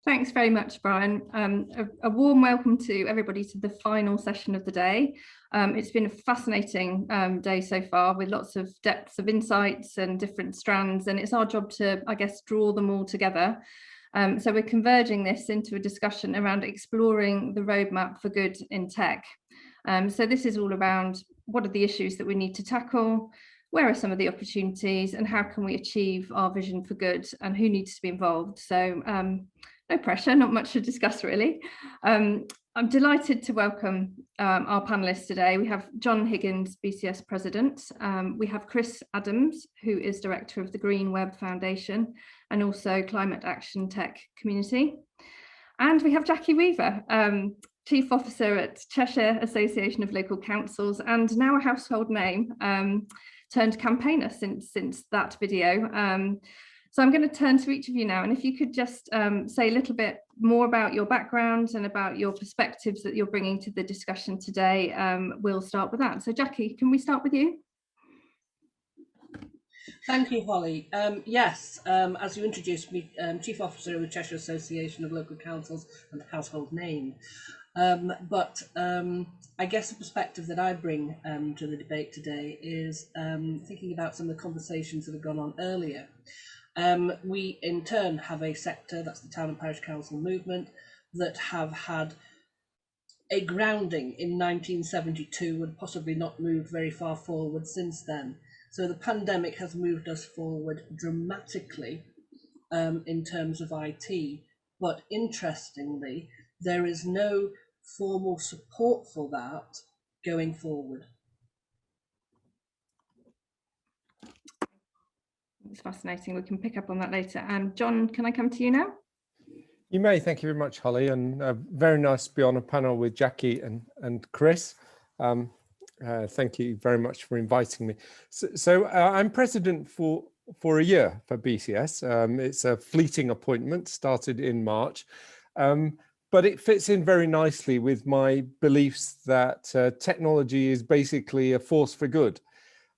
Thanks very much, Brian. A warm welcome to everybody to the final session of the day. It's been a fascinating day so far, with lots of depths of insights and different strands, and it's our job to, I guess, draw them all together. So we're converging this into a discussion around exploring the roadmap for good in tech. So this is all around what are the issues that we need to tackle, where are some of the opportunities, and how can we achieve our vision for good, and who needs to be involved. So no pressure, not much to discuss really. I'm delighted to welcome our panellists today. We have John Higgins, BCS President. We have Chris Adams, who is Director of the Green Web Foundation and also Climate Action Tech Community. And we have Jackie Weaver, Chief Officer at Cheshire Association of Local Councils, and now a household name, turned campaigner since that video. So I'm going to turn to each of you now, and if you could just say a little bit more about your background and about your perspectives that you're bringing to the discussion today, we'll start with that. So Jackie, can we start with you? Thank you, Holly. Yes, as you introduced me, Chief Officer of the Cheshire Association of Local Councils and household name. But I guess the perspective that I bring to the debate today is thinking about some of the conversations that have gone on earlier. We in turn have a sector, that's the town and parish council movement, that have had a grounding in 1972 and possibly not moved very far forward since then. So the pandemic has moved us forward dramatically in terms of IT, but interestingly, there is no formal support for that going forward. It's fascinating. We can pick up on that later. John, can I come to you now? You may. Thank you very much, Holly, and very nice to be on a panel with Jackie and Chris. Thank you very much for inviting me. So I'm president for a year for BCS. It's a fleeting appointment, started in March, but it fits in very nicely with my beliefs that technology is basically a force for good.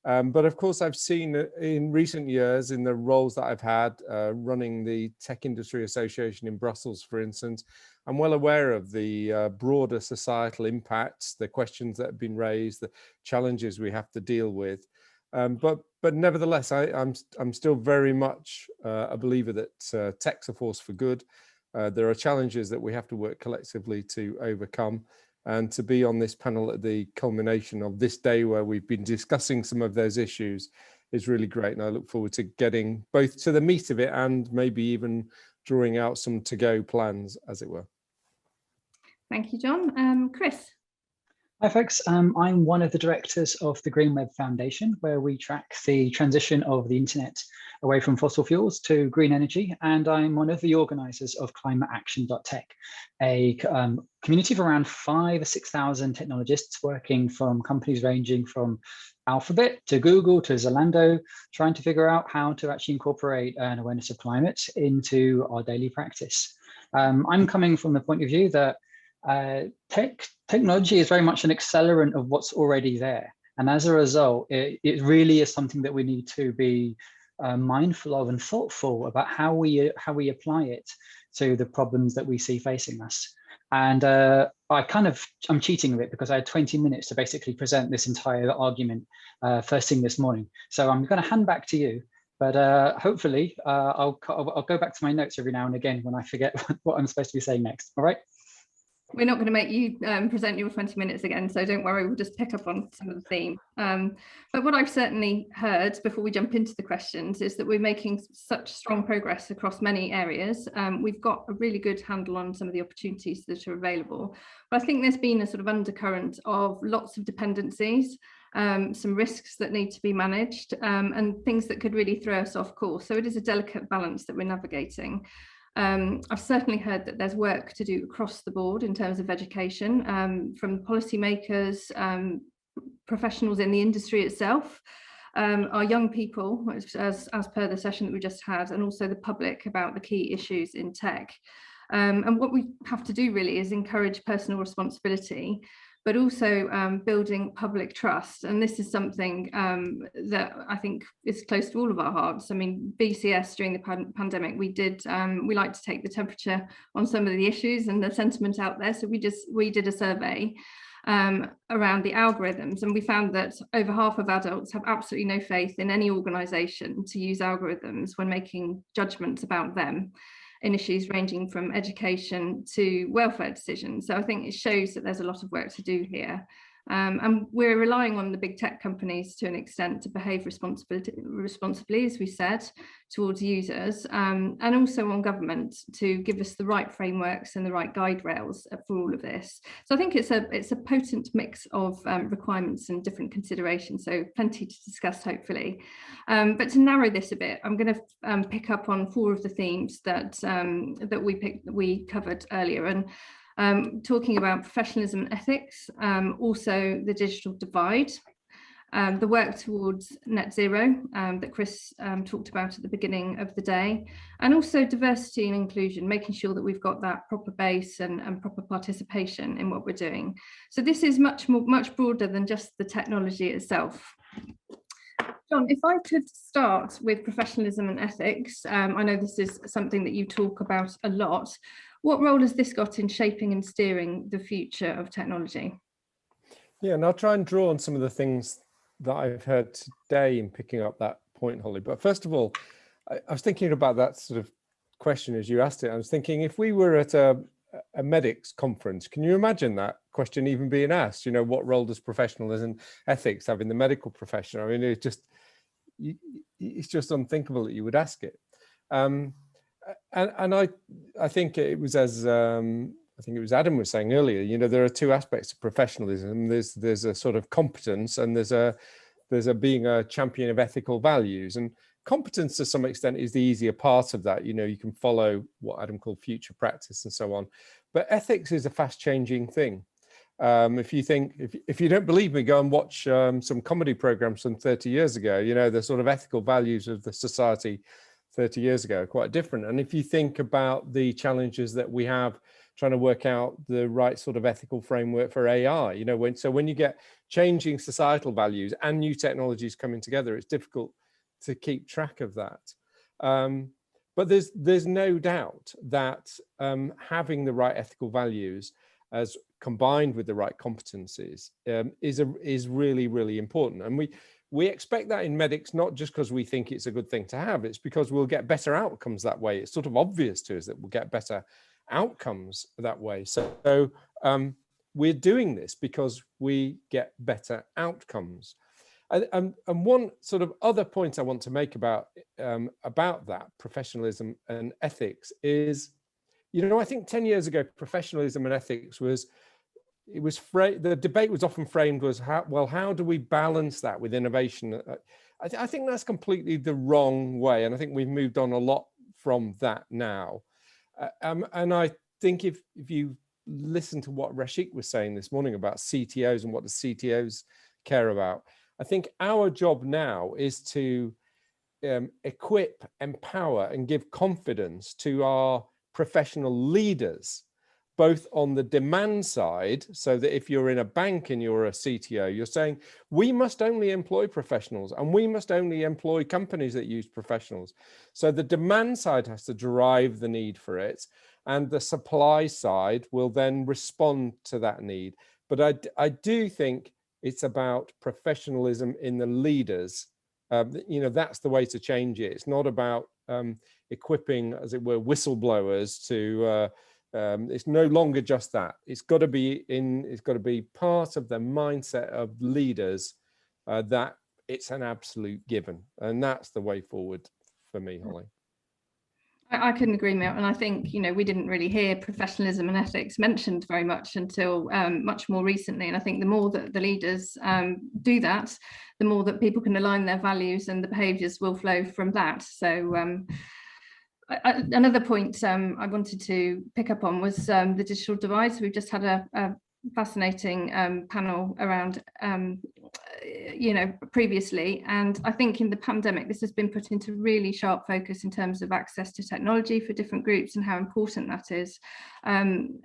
But of course, I've seen in recent years in the roles that I've had running the Tech Industry Association in Brussels, for instance, I'm well aware of the broader societal impacts, the questions that have been raised, the challenges we have to deal with. But nevertheless, I'm still very much a believer that tech's a force for good. There are challenges that we have to work collectively to overcome. And to be on this panel at the culmination of this day where we've been discussing some of those issues is really great. And I look forward to getting both to the meat of it and maybe even drawing out some to-go plans, as it were. Thank you, John. Chris. Hi folks, I'm one of the directors of the Green Web Foundation, where we track the transition of the internet away from fossil fuels to green energy, and I'm one of the organisers of Climate Action Tech, a community of around 5,000 or 6,000 technologists working from companies ranging from Alphabet to Google to Zalando, trying to figure out how to actually incorporate an awareness of climate into our daily practice. I'm coming from the point of view that technology is very much an accelerant of what's already there, and as a result, it really is something that we need to be mindful of and thoughtful about how we apply it to the problems that we see facing us. And I'm cheating a bit because I had 20 minutes to basically present this entire argument first thing this morning. So I'm going to hand back to you, but hopefully I'll go back to my notes every now and again when I forget what I'm supposed to be saying next. All right. We're not going to make you present your 20 minutes again, so don't worry, we'll just pick up on some of the theme. But what I've certainly heard before we jump into the questions is that we're making such strong progress across many areas. We've got a really good handle on some of the opportunities that are available. But I think there's been a sort of undercurrent of lots of dependencies, some risks that need to be managed, and things that could really throw us off course. So it is a delicate balance that we're navigating. I've certainly heard that there's work to do across the board in terms of education, from policymakers, professionals in the industry itself, our young people, as per the session that we just had, and also the public about the key issues in tech. And what we have to do really is encourage personal responsibility, but also building public trust. And this is something that I think is close to all of our hearts. I mean, BCS during the pandemic, we like to take the temperature on some of the issues and the sentiment out there. So we did a survey around the algorithms, and we found that over half of adults have absolutely no faith in any organisation to use algorithms when making judgments about them in issues ranging from education to welfare decisions. So I think it shows that there's a lot of work to do here. And we're relying on the big tech companies to an extent to behave responsibly, as we said, towards users, and also on government to give us the right frameworks and the right guide rails for all of this. So I think it's a potent mix of requirements and different considerations, so plenty to discuss hopefully. But to narrow this a bit, I'm going to pick up on 4 of the themes that we covered earlier, and talking about professionalism and ethics, also the digital divide, the work towards net zero that Chris talked about at the beginning of the day, and also diversity and inclusion, making sure that we've got that proper base and proper participation in what we're doing. So this is much broader than just the technology itself. John, if I could start with professionalism and ethics, I know this is something that you talk about a lot. What role has this got in shaping and steering the future of technology? Yeah, and I'll try and draw on some of the things that I've heard today in picking up that point, Holly. But first of all, I was thinking about that sort of question as you asked it. I was thinking, if we were at a medics conference, can you imagine that question even being asked? You know, what role does professionalism and ethics have in the medical profession? I mean, it's just unthinkable that you would ask it. And I think it was, as I think it was Adam was saying earlier, you know, there are 2 aspects of professionalism. There's a sort of competence, and there's a being a champion of ethical values. And competence to some extent is the easier part of that. You know, you can follow what Adam called future practice and so on. But ethics is a fast changing thing. If you don't believe me, go and watch some comedy programs from 30 years ago. You know, the sort of ethical values of the society 30 years ago are quite different. And if you think about the challenges that we have trying to work out the right sort of ethical framework for AI, you know, when you get changing societal values and new technologies coming together, it's difficult to keep track of that. But there's no doubt that having the right ethical values as combined with the right competencies is really, really important. And we expect that in medics, not just because we think it's a good thing to have, it's because we'll get better outcomes that way. It's sort of obvious to us that we'll get better outcomes that way. So we're doing this because we get better outcomes. And one sort of other point I want to make about that professionalism and ethics is, you know, I think 10 years ago, professionalism and ethics the debate was often framed as how do we balance that with innovation? I think that's completely the wrong way, and I think we've moved on a lot from that now. And I think if you listen to what Rashik was saying this morning about CTOs and what the CTOs care about, I think our job now is to equip, empower, and give confidence to our professional leaders, both on the demand side, so that if you're in a bank and you're a CTO, you're saying, we must only employ professionals and we must only employ companies that use professionals. So the demand side has to drive the need for it, and the supply side will then respond to that need. But I do think it's about professionalism in the leaders. You know, that's the way to change it. It's not about equipping, as it were, whistleblowers to it's no longer just that. It's got to be part of the mindset of leaders that it's an absolute given, and that's the way forward for me, Holly. I couldn't agree more, and I think, you know, we didn't really hear professionalism and ethics mentioned very much until much more recently, and I think the more that the leaders do that, the more that people can align their values and the behaviours will flow from that. So another point I wanted to pick up on was the digital divide. So we've just had a fascinating panel around previously. And I think in the pandemic, this has been put into really sharp focus in terms of access to technology for different groups and how important that is. And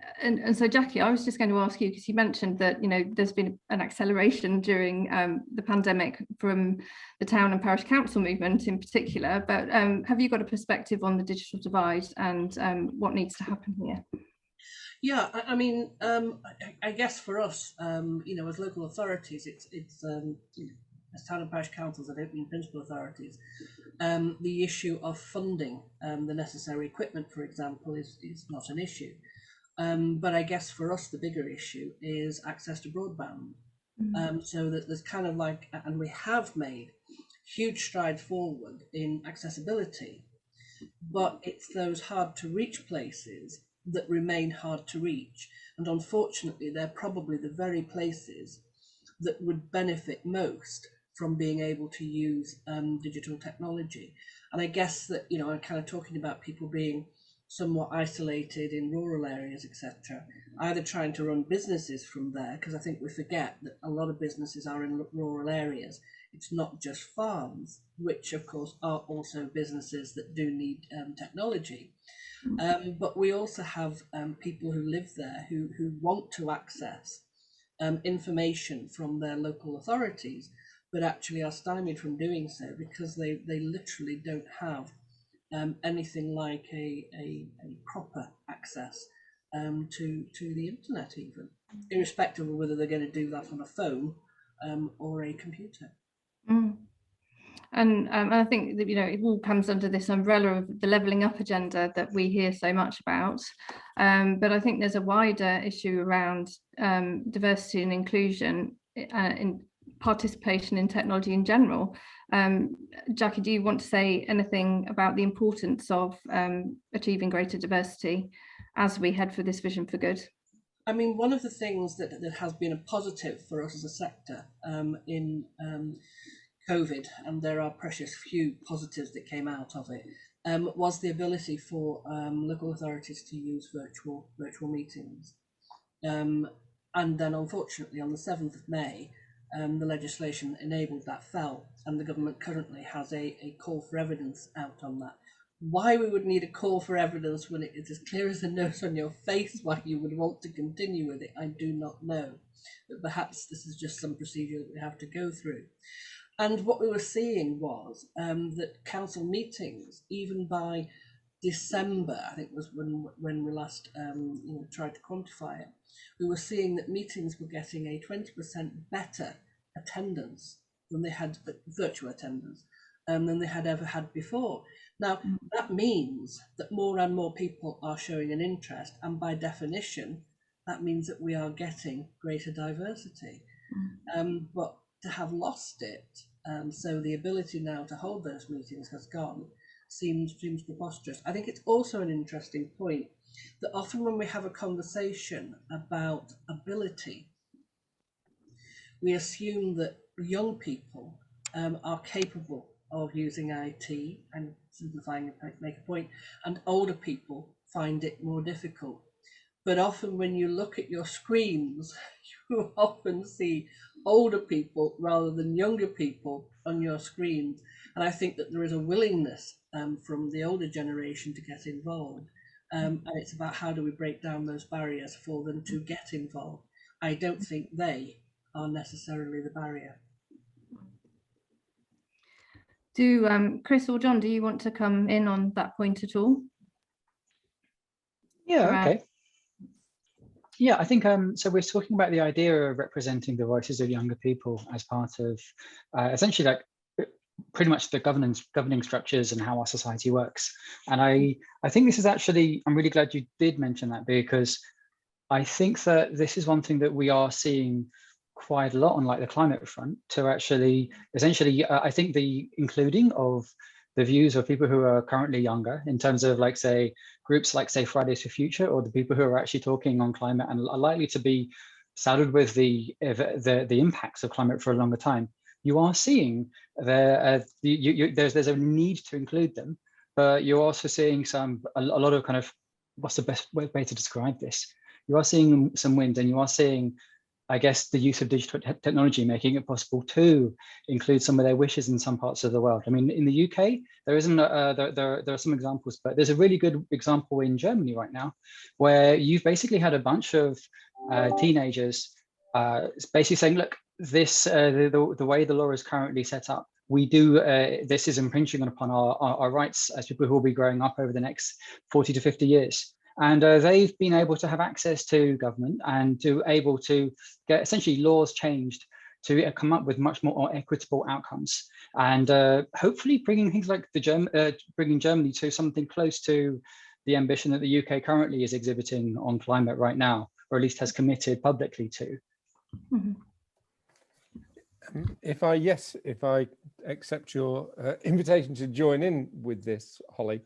so, Jackie, I was just going to ask you, because you mentioned that, there's been an acceleration during the pandemic from the town and parish council movement in particular, but have you got a perspective on the digital divide and what needs to happen here? Yeah, I mean, I guess for us, as local authorities, it's as town and parish councils, I don't mean principal authorities, the issue of funding the necessary equipment, for example, is not an issue. But I guess for us, the bigger issue is access to broadband. So that there's kind of like, and we have made huge strides forward in accessibility, but it's those hard to reach places that remain hard to reach. And unfortunately, they're probably the very places that would benefit most from being able to use digital technology. And I guess that, I'm kind of talking about people being somewhat isolated in rural areas, etc., either trying to run businesses from there, because I think we forget that a lot of businesses are in rural areas. It's not just farms, which of course are also businesses that do need technology. But we also have people who live there who want to access information from their local authorities, but actually are stymied from doing so because they literally don't have anything like a proper access to the internet, even irrespective of whether they're going to do that on a phone or a computer. And I think that, it all comes under this umbrella of the levelling up agenda that we hear so much about. But I think there's a wider issue around diversity and inclusion in participation in technology in general. Jackie, do you want to say anything about the importance of achieving greater diversity as we head for this vision for good? I mean, one of the things that has been a positive for us as a sector in COVID, and there are precious few positives that came out of it, was the ability for local authorities to use virtual meetings. And then, unfortunately, on the 7th of May, the legislation enabled that fell, and the government currently has a call for evidence out on that. Why we would need a call for evidence when it is as clear as a nose on your face why you would want to continue with it, I do not know. But perhaps this is just some procedure that we have to go through. And what we were seeing was that council meetings, even by December, I think was when we last tried to quantify it, we were seeing that meetings were getting a 20% better attendance than they had, virtual attendance, than they had ever had before. Now, that means that more and more people are showing an interest, and by definition, that means that we are getting greater diversity. But to have lost it, so the ability now to hold those meetings has gone, seems preposterous. I think it's also an interesting point that often when we have a conversation about ability, we assume that young people are capable of using IT, and simplifying and make a point, and older people find it more difficult. But often when you look at your screens, you often see older people rather than younger people on your screens. And I think that there is a willingness from the older generation to get involved. And it's about how do we break down those barriers for them to get involved. I don't think they are necessarily the barrier. Do Chris or John, do you want to come in on that point at all? Yeah, okay. Yeah, I think so. We're talking about the idea of representing the voices of younger people as part of essentially like pretty much the governing structures and how our society works. And I think this is actually, I'm really glad you did mention that, because I think that this is one thing that we are seeing quite a lot on like the climate front, to actually essentially I think the including of the views of people who are currently younger, in terms of like say groups like say Fridays for Future, or the people who are actually talking on climate and are likely to be saddled with the impacts of climate for a longer time. You are seeing there's a need to include them, but you're also seeing a lot of kind of, what's the best way to describe this? You are seeing some wind, and you are seeing I guess, the use of digital technology, making it possible to include some of their wishes in some parts of the world. I mean, in the UK, there isn't, there are some examples, but there's a really good example in Germany right now, where you've basically had a bunch of teenagers basically saying, look, this, the way the law is currently set up, we do, this is impinging upon our rights as people who will be growing up over the next 40 to 50 years. And they've been able to have access to government and to able to get essentially laws changed to come up with much more equitable outcomes, and hopefully bringing things like bringing Germany to something close to the ambition that the UK currently is exhibiting on climate right now, or at least has committed publicly to. Mm-hmm. If I accept your invitation to join in with this, Holly,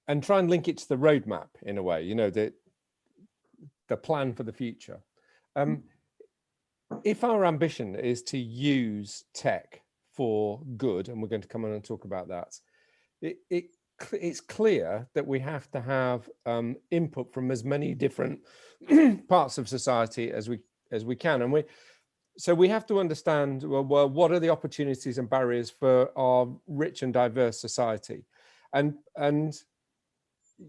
and try and link it to the roadmap in a way, you know, the plan for the future. If our ambition is to use tech for good, and we're going to come on and talk about that, it's clear that we have to have input from as many different parts of society as we can, and so we have to understand, well, what are the opportunities and barriers for our rich and diverse society, and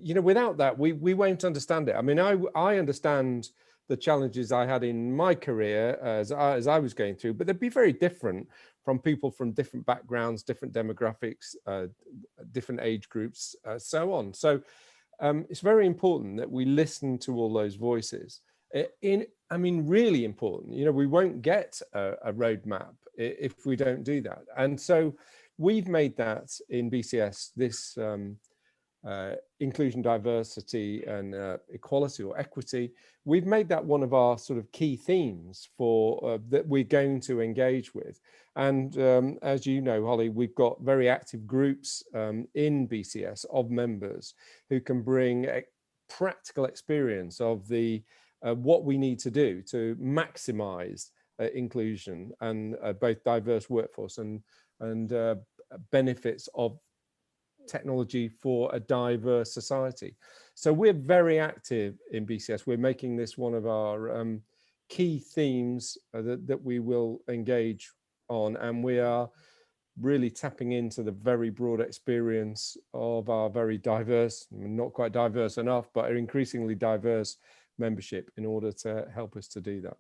you know, without that, we won't understand it. I mean, I understand the challenges I had in my career as I was going through, but they'd be very different from people from different backgrounds, different demographics, different age groups, so on. So it's very important that we listen to all those voices. I mean, really important. You know, we won't get a roadmap if we don't do that. And so we've made that in BCS, this inclusion, diversity, and equality or equity. We've made that one of our sort of key themes for that we're going to engage with. And as you know, Holly, we've got very active groups in BCS of members who can bring a practical experience of the what we need to do to maximize inclusion and both diverse workforce and benefits of technology for a diverse society. So we're very active in BCS. We're making this one of our key themes that we will engage on, and we are really tapping into the very broad experience of our very diverse, not quite diverse enough, but increasingly diverse membership in order to help us to do that.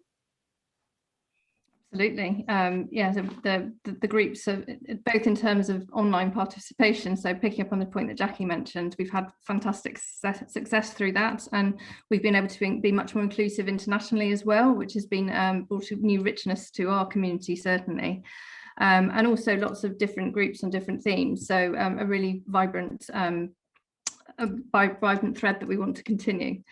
Absolutely. Yeah, the groups are both in terms of online participation. So picking up on the point that Jackie mentioned, we've had fantastic success through that, and we've been able to be much more inclusive internationally as well, which has been brought new richness to our community, certainly. And also lots of different groups on different themes. So a really vibrant thread that we want to continue.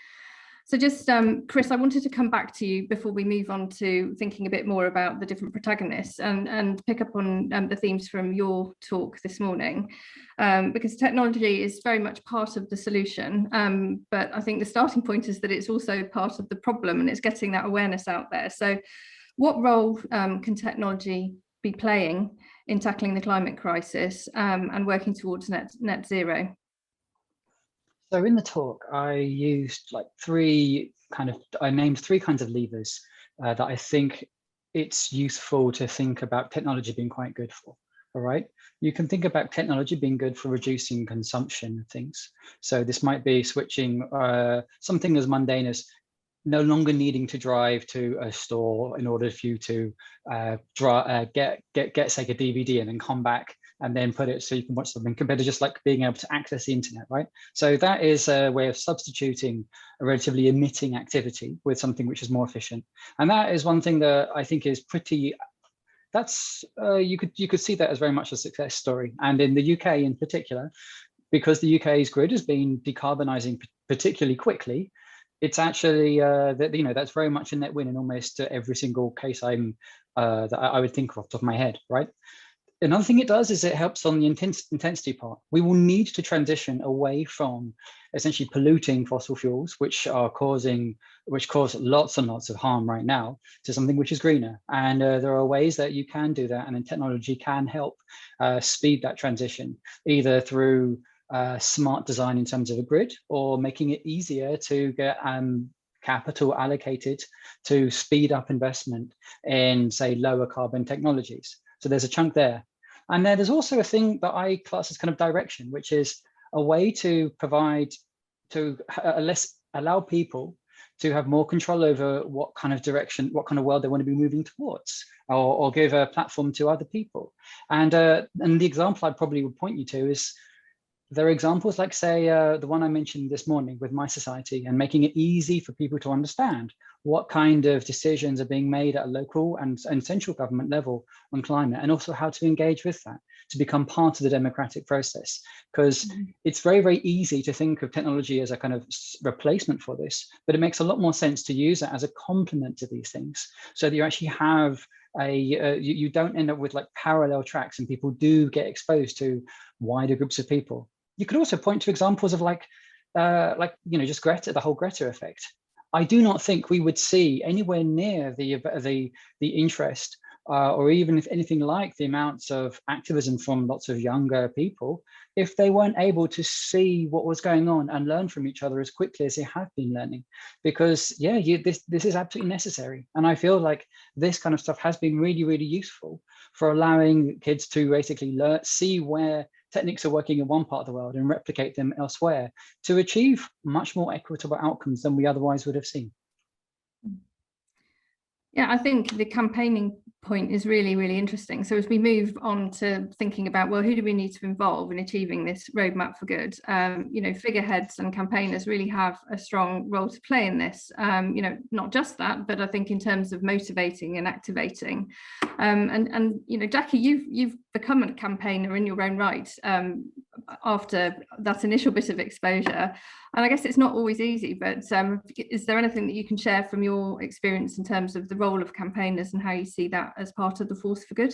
So just, Chris, I wanted to come back to you before we move on to thinking a bit more about the different protagonists and pick up on the themes from your talk this morning, because technology is very much part of the solution. But I think the starting point is that it's also part of the problem, and it's getting that awareness out there. So what role can technology be playing in tackling the climate crisis and working towards net zero? So in the talk, I used I named three kinds of levers that I think it's useful to think about technology being quite good for. All right, you can think about technology being good for reducing consumption of things. So this might be switching something as mundane as no longer needing to drive to a store in order for you to get say a DVD and then come back and then put it so you can watch something, compared to just like being able to access the internet, right? So that is a way of substituting a relatively emitting activity with something which is more efficient. And that is one thing that I think is pretty, that's, you could see that as very much a success story. And in the UK in particular, because the UK's grid has been decarbonising particularly quickly, it's actually that's very much a net win in almost every single case that I would think of off the top of my head, right? Another thing it does is it helps on the intensity part. We will need to transition away from essentially polluting fossil fuels, which cause lots and lots of harm right now, to something which is greener. And there are ways that you can do that, and then technology can help speed that transition, either through smart design in terms of a grid, or making it easier to get capital allocated to speed up investment in, say, lower carbon technologies. So there's a chunk there. And then there's also a thing that I class as kind of direction, which is a way to provide, to allow people to have more control over what kind of direction, what kind of world they want to be moving towards, or give a platform to other people. And the example I probably would point you to is, there are examples like, say, the one I mentioned this morning with My Society, and making it easy for people to understand what kind of decisions are being made at a local and central government level on climate, and also how to engage with that, to become part of the democratic process. Because it's very, very easy to think of technology as a kind of replacement for this, but it makes a lot more sense to use it as a complement to these things, so that you actually have you don't end up with like parallel tracks, and people do get exposed to wider groups of people. You could also point to examples of like just Greta, the whole Greta effect. I do not think we would see anywhere near the interest or even if anything like the amounts of activism from lots of younger people if they weren't able to see what was going on and learn from each other as quickly as they have been learning. Because this is absolutely necessary. And I feel like this kind of stuff has been really, really useful for allowing kids to basically see where techniques are working in one part of the world and replicate them elsewhere to achieve much more equitable outcomes than we otherwise would have seen. Yeah, I think the campaigning point is really, really interesting. So as we move on to thinking about, well, who do we need to involve in achieving this roadmap for good? Figureheads and campaigners really have a strong role to play in this. Not just that, but I think in terms of motivating and activating. Jackie, you've become a campaigner in your own right after that initial bit of exposure. And I guess it's not always easy, but is there anything that you can share from your experience in terms of the role of campaigners and how you see that as part of the force for good?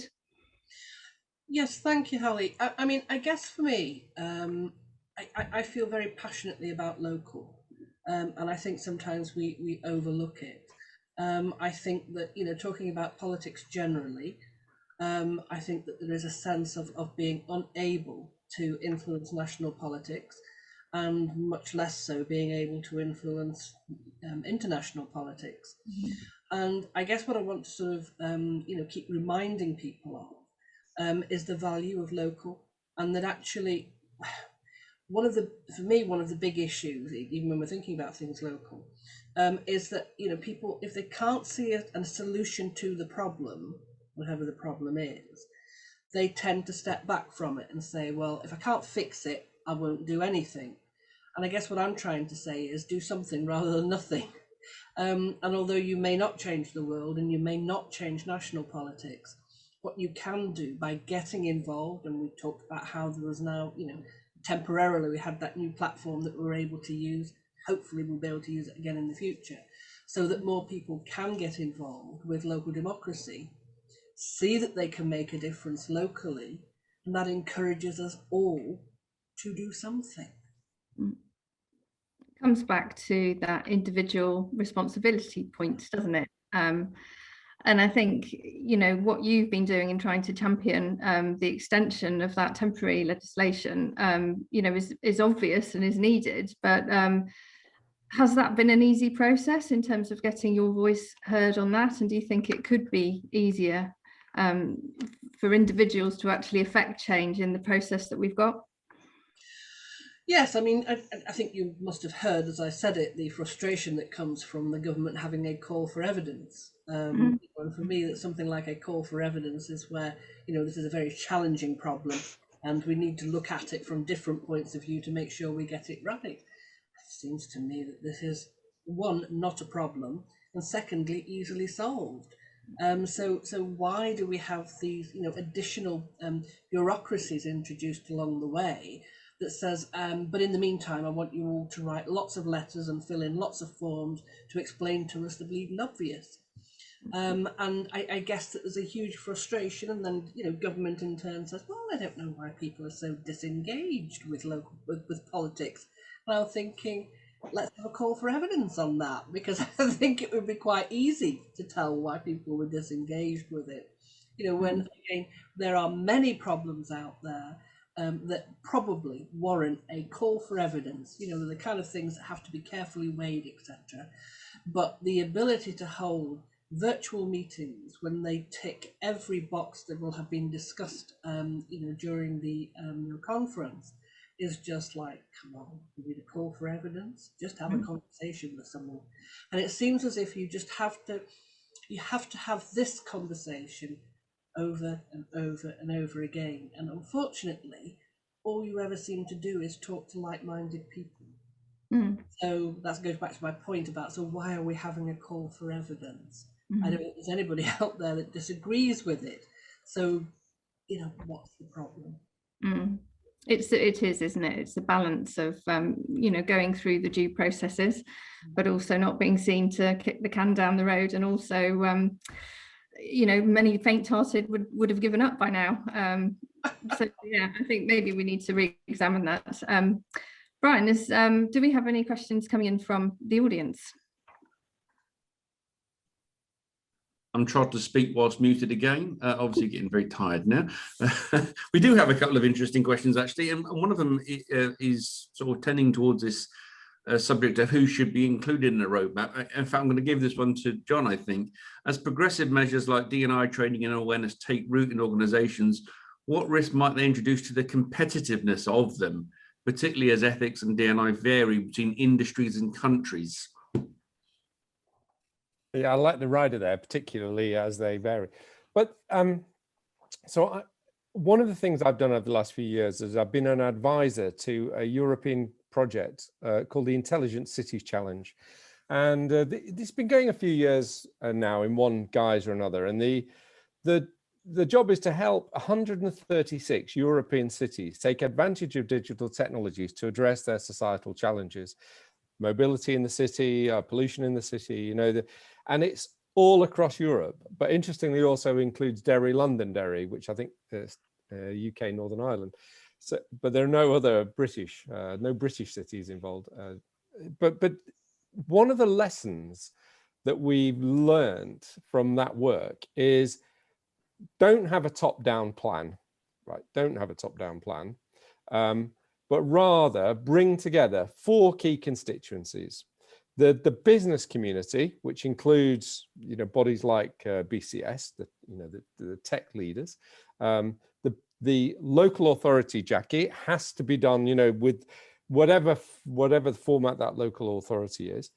Yes, thank you, Holly. I guess for me, I feel very passionately about local, and I think sometimes we overlook it. I think that, talking about politics generally, I think that there is a sense of being unable to influence national politics, and much less so being able to influence international politics. And I guess what I want to sort of keep reminding people of is the value of local, and that actually one of the big issues, even when we're thinking about things local, is that people, if they can't see a solution to the problem, whatever the problem is, they tend to step back from it and say, well, if I can't fix it, I won't do anything. And I guess what I'm trying to say is do something rather than nothing. And although you may not change the world and you may not change national politics, what you can do by getting involved, and we talked about how there was now, temporarily we had that new platform that we were able to use. Hopefully we'll be able to use it again in the future, so that more people can get involved with local democracy, see that they can make a difference locally, and that encourages us all to do something. It comes back to that individual responsibility point, doesn't it? And I think, what you've been doing in trying to champion the extension of that temporary legislation, is obvious and is needed. But has that been an easy process in terms of getting your voice heard on that? And do you think it could be easier for individuals to actually affect change in the process that we've got? Yes, I think you must have heard, as I said it, the frustration that comes from the government having a call for evidence. And for me, that something like a call for evidence is where, this is a very challenging problem, and we need to look at it from different points of view to make sure we get it right. It seems to me that this is, one, not a problem, and secondly, easily solved. So why do we have these, additional bureaucracies introduced along the way that says, but in the meantime, I want you all to write lots of letters and fill in lots of forms to explain to us the bleeding obvious. And I guess that there's a huge frustration, and then government in turn says, well, I don't know why people are so disengaged with with politics. And I'm thinking, let's have a call for evidence on that, because I think it would be quite easy to tell why people were disengaged with it. When again there are many problems out there that probably warrant a call for evidence, the kind of things that have to be carefully weighed, etc. but the ability to hold virtual meetings when they tick every box that will have been discussed, during the conference, is just like, come on, you need a call for evidence, just have a conversation with someone. And it seems as if you have to have this conversation over and over and over again. And unfortunately, all you ever seem to do is talk to like-minded people. So that goes back to my point about, so why are we having a call for evidence? I don't think there's anybody out there that disagrees with it. So, what's the problem? It is, isn't it? It's the balance of, going through the due processes, but also not being seen to kick the can down the road. And also, many faint-hearted would have given up by now. So yeah, I think maybe we need to re-examine that. Brian, do we have any questions coming in from the audience? I'm trying to speak whilst muted again, obviously getting very tired now. We do have a couple of interesting questions, actually, and one of them is sort of tending towards this subject of who should be included in the roadmap. In fact, I'm going to give this one to John, I think. As progressive measures like D&I training and awareness take root in organisations, what risk might they introduce to the competitiveness of them, particularly as ethics and D&I vary between industries and countries? Yeah, I like the rider there, particularly as they vary. But one of the things I've done over the last few years is I've been an advisor to a European project called the Intelligent Cities Challenge. And this has been going a few years now in one guise or another. And the job is to help 136 European cities take advantage of digital technologies to address their societal challenges. Mobility in the city, pollution in the city, and it's all across Europe. But interestingly, also includes Londonderry, which I think is UK, Northern Ireland. So, but there are no other British cities involved. But one of the lessons that we've learned from that work is don't have a top-down plan, right? Don't have a top-down plan. But rather bring together 4 key constituencies: the business community, which includes bodies like BCS, the tech leaders, the local authority, Jackie. It has to be done, with whatever format that local authority is.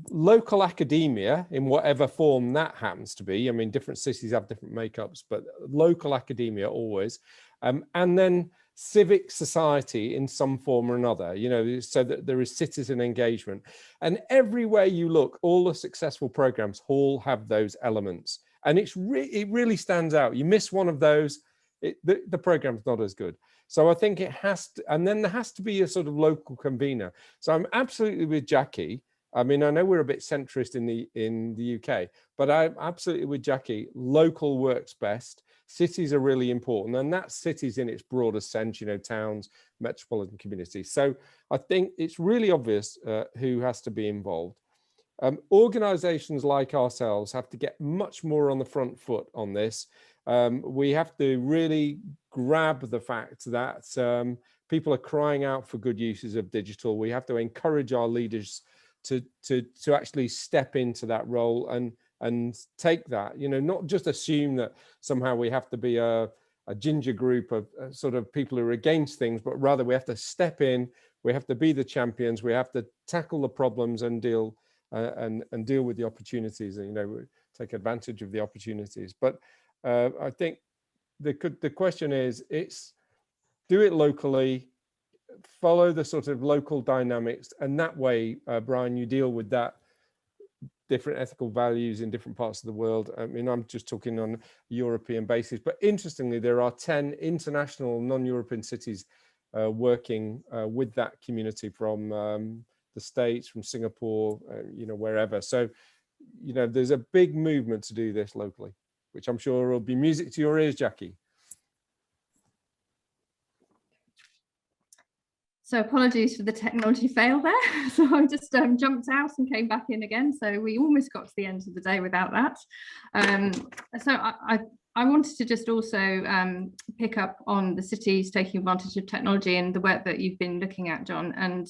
Local academia, in whatever form that happens to be. I mean, different cities have different makeups, but local academia always, and then civic society in some form or another, so that there is citizen engagement. And everywhere you look, all the successful programs all have those elements. And it really stands out. You miss one of those, the program's not as good. So I think it has to, and then there has to be a sort of local convener. So I'm absolutely with Jackie. I mean, I know we're a bit centrist in the UK, but I'm absolutely with Jackie. Local works best. Cities are really important, and that's cities in its broadest sense, towns, metropolitan communities. So I think it's really obvious who has to be involved. Organizations like ourselves have to get much more on the front foot on this. We have to really grab the fact that people are crying out for good uses of digital. We have to encourage our leaders to actually step into that role and take that, not just assume that somehow we have to be a ginger group of sort of people who are against things, but rather we have to step in, we have to be the champions, we have to tackle the problems and deal with the opportunities, and take advantage of the opportunities. But I think the question is, it's do it locally, follow the sort of local dynamics, and that way, Brian, you deal with that different ethical values in different parts of the world. I mean, I'm just talking on a European basis, but interestingly, there are 10 international non-European cities working with that community from the States, from Singapore, wherever. So, there's a big movement to do this locally, which I'm sure will be music to your ears, Jackie. So apologies for the technology fail there. So I just jumped out and came back in again. So we almost got to the end of the day without that. So I wanted to just also pick up on the cities taking advantage of technology and the work that you've been looking at, John. And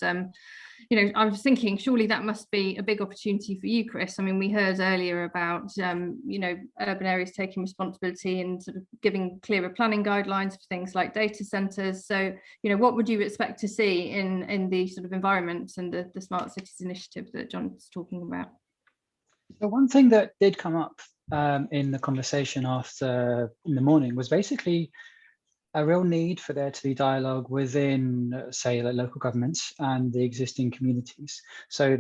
I was thinking surely that must be a big opportunity for you, Chris. I mean, we heard earlier about, urban areas taking responsibility and sort of giving clearer planning guidelines for things like data centres. So, what would you expect to see in the sort of environment and the Smart Cities initiative that John's talking about? So one thing that did come up in the conversation in the morning was basically a real need for there to be dialogue within, say, like local governments and the existing communities. So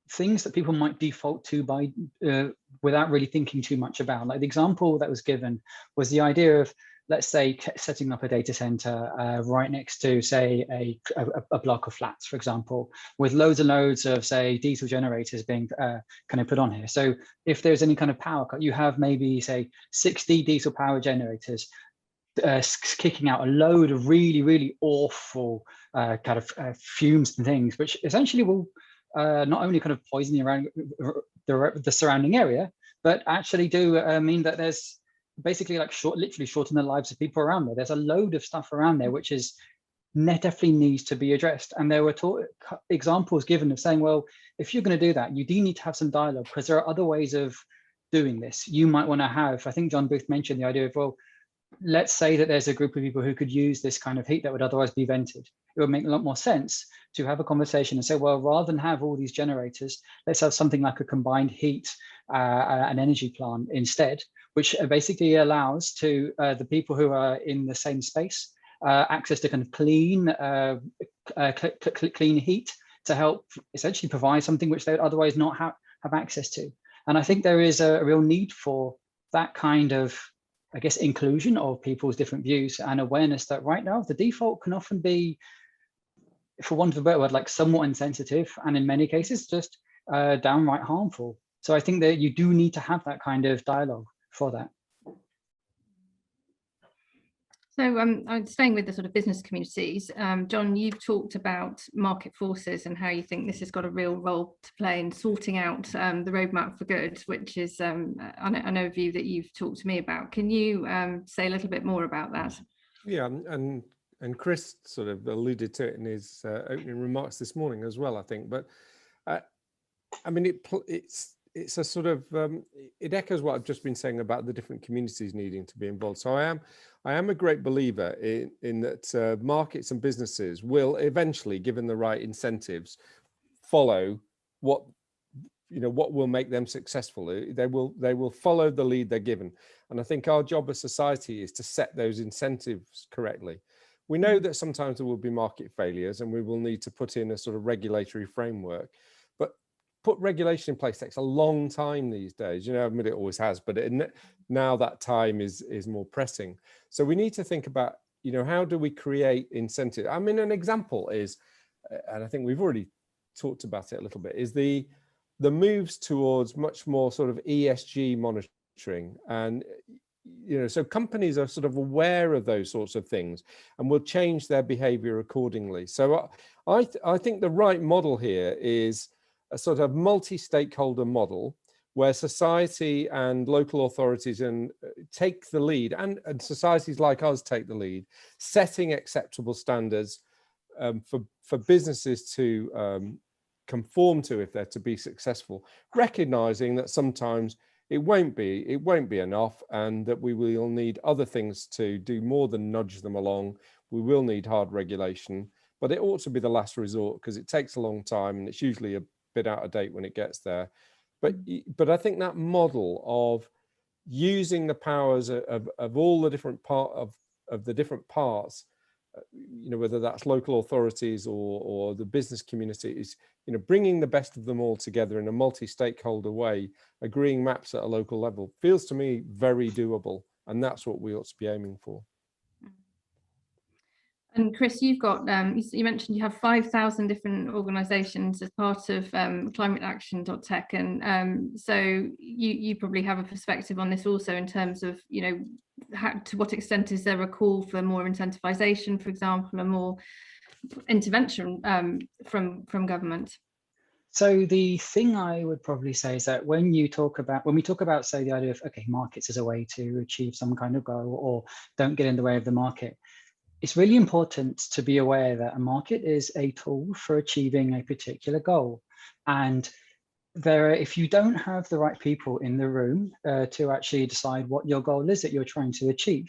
things that people might default to by without really thinking too much about. Like the example that was given was the idea of, let's say, setting up a data center right next to, say, a block of flats, for example, with loads and loads of, say, diesel generators being kind of put on here. So if there's any kind of power cut, you have maybe, say, 60 diesel power generators kicking out a load of really, really awful kind of fumes and things, which essentially will not only kind of poison around the surrounding area, but actually do mean that there's basically like literally shorten the lives of people around there. There's a load of stuff around there which is definitely needs to be addressed. And there were examples given of saying, well, if you're going to do that, you do need to have some dialogue, because there are other ways of doing this. You might want to have, I think John Booth mentioned the idea of, well, let's say that there's a group of people who could use this kind of heat that would otherwise be vented. It would make a lot more sense to have a conversation and say, well, rather than have all these generators, let's have something like a combined heat and energy plant instead, which basically allows to the people who are in the same space access to kind of clean heat to help essentially provide something which they would otherwise not have access to. And I think there is a real need for that kind of, I guess, inclusion of people's different views and awareness that right now the default can often be, for want of a better word, like somewhat insensitive, and in many cases just downright harmful. So I think that you do need to have that kind of dialogue for that. So I'm staying with the sort of business communities. John, you've talked about market forces and how you think this has got a real role to play in sorting out the roadmap for good, which is an overview that you've talked to me about. Can you say a little bit more about that? Yeah, and Chris sort of alluded to it in his opening remarks this morning as well, I think. But I mean, it's a sort of it echoes what I've just been saying about the different communities needing to be involved. So I am a great believer in that markets and businesses will eventually, given the right incentives, follow what will make them successful. They will follow the lead they're given. And I think our job as society is to set those incentives correctly. We know that sometimes there will be market failures and we will need to put in a sort of regulatory framework. Put regulation in place takes a long time these days. I mean, it always has, but now that time is more pressing. So we need to think about, how do we create incentive? I mean, an example is, and I think we've already talked about it a little bit, is the moves towards much more sort of ESG monitoring. And, so companies are sort of aware of those sorts of things and will change their behavior accordingly. So I think the right model here is a sort of multi-stakeholder model where society and local authorities take the lead, and societies like us take the lead, setting acceptable standards for businesses to conform to if they're to be successful, recognizing that sometimes it won't be enough, and that we will need other things to do more than nudge them along. We will need hard regulation, but it ought to be the last resort because it takes a long time and it's usually a bit out of date when it gets there. But I think that model of using the powers of all the different of the different parts, whether that's local authorities or the business community, is bringing the best of them all together in a multi-stakeholder way, agreeing maps at a local level, feels to me very doable, and that's what we ought to be aiming for. And Chris, you've got, you mentioned you have 5,000 different organisations as part of climateaction.tech, and so you probably have a perspective on this also in terms of, to what extent is there a call for more incentivisation, for example, and more intervention from government? So the thing I would probably say is that when we talk about, say, the idea of, okay, markets as a way to achieve some kind of goal or don't get in the way of the market, it's really important to be aware that a market is a tool for achieving a particular goal. And if you don't have the right people in the room to actually decide what your goal is that you're trying to achieve,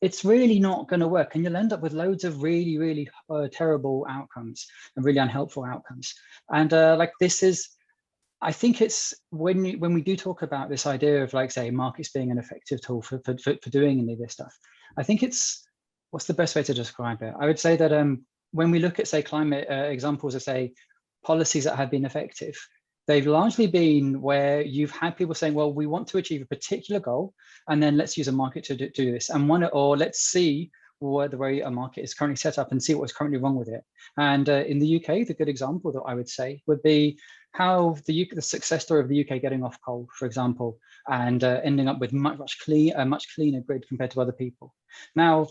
it's really not going to work, and you'll end up with loads of really, really terrible outcomes and really unhelpful outcomes. And like this is, I think it's when we do talk about this idea of, like, say, markets being an effective tool for doing any of this stuff, I think it's, what's the best way to describe it? I would say that when we look at, say, climate examples of, say, policies that have been effective, they've largely been where you've had people saying, well, we want to achieve a particular goal, and then let's use a market to do this. And or let's see what the way a market is currently set up and see what's currently wrong with it. And in the UK, the good example that I would say would be how the success story of the UK getting off coal, for example, and ending up with a much cleaner grid compared to other people. Now,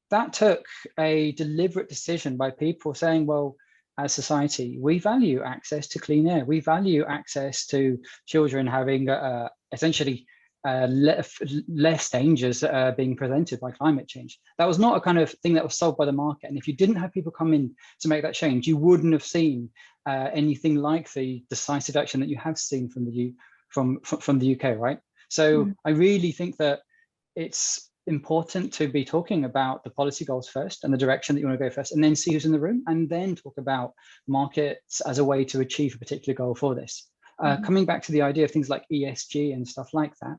that took a deliberate decision by people saying, well, as society, we value access to clean air. We value access to children having essentially less dangers being presented by climate change. That was not a kind of thing that was solved by the market. And if you didn't have people come in to make that change, you wouldn't have seen anything like the decisive action that you have seen from the UK, right? So I really think that it's important to be talking about the policy goals first and the direction that you want to go first, and then see who's in the room, and then talk about markets as a way to achieve a particular goal for this. Coming back to the idea of things like ESG and stuff like that,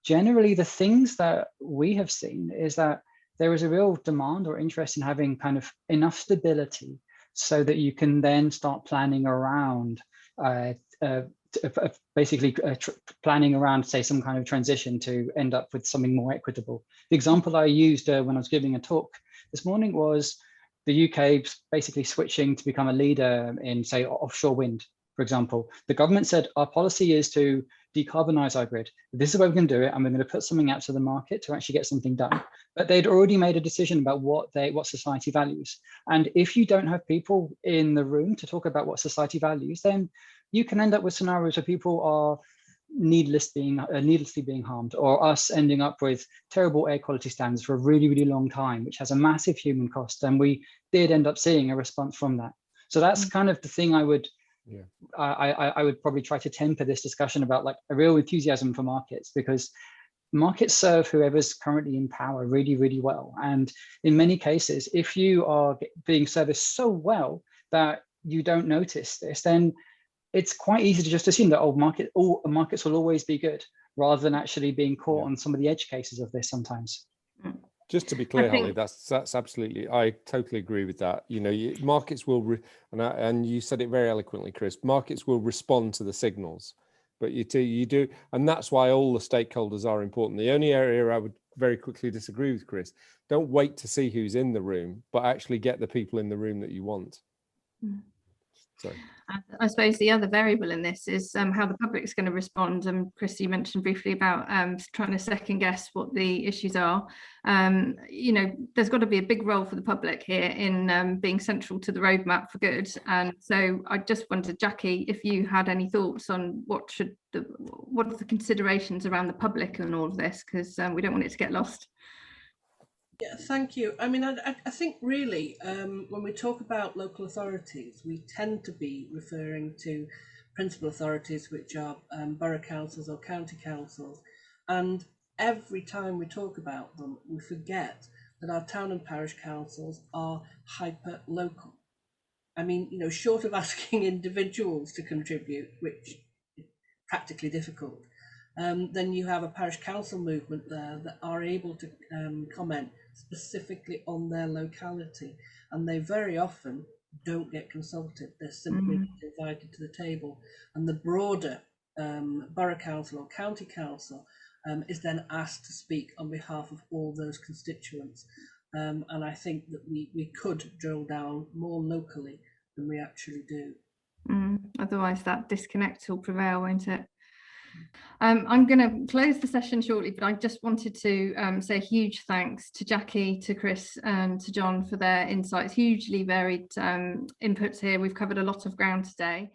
generally the things that we have seen is that there is a real demand or interest in having kind of enough stability so that you can then start planning around planning around, say, some kind of transition to end up with something more equitable. The example I used when I was giving a talk this morning was the UK basically switching to become a leader in, say, offshore wind, for example. The government said, our policy is to decarbonize our grid. This is where we're going to do it, and we're going to put something out to the market to actually get something done. But they'd already made a decision about what society values. And if you don't have people in the room to talk about what society values, then you can end up with scenarios where people are needlessly being harmed, or us ending up with terrible air quality standards for a really, really long time, which has a massive human cost. And we did end up seeing a response from that. So that's kind of the thing I would probably try to temper this discussion about, like, a real enthusiasm for markets, because markets serve whoever's currently in power really, really well. And in many cases, if you are being serviced so well that you don't notice this, then it's quite easy to just assume that markets will always be good, rather than actually being caught on some of the edge cases of this sometimes. Just to be clear, Holly, that's absolutely, I totally agree with that. You know, markets will, and you said it very eloquently, Chris, markets will respond to the signals, but you do, and that's why all the stakeholders are important. The only area I would very quickly disagree with Chris, don't wait to see who's in the room, but actually get the people in the room that you want. So I suppose the other variable in this is how the public is going to respond. And Chris, you mentioned briefly about trying to second guess what the issues are. You know, there's got to be a big role for the public here in being central to the roadmap for good. And so I just wondered, Jackie, if you had any thoughts on what are the considerations around the public and all of this, because we don't want it to get lost. Yeah, thank you. I mean, I think really when we talk about local authorities, we tend to be referring to principal authorities, which are borough councils or county councils. And every time we talk about them, we forget that our town and parish councils are hyper local. I mean, you know, short of asking individuals to contribute, which is practically difficult, then you have a parish council movement there that are able to comment specifically on their locality, and they very often don't get consulted. They're simply invited to the table, and the broader borough council or county council is then asked to speak on behalf of all those constituents. And I think that we could drill down more locally than we actually do. Otherwise that disconnect will prevail, won't it? I'm going to close the session shortly, but I just wanted to say a huge thanks to Jackie, to Chris and to John for their insights. Hugely varied inputs here. We've covered a lot of ground today.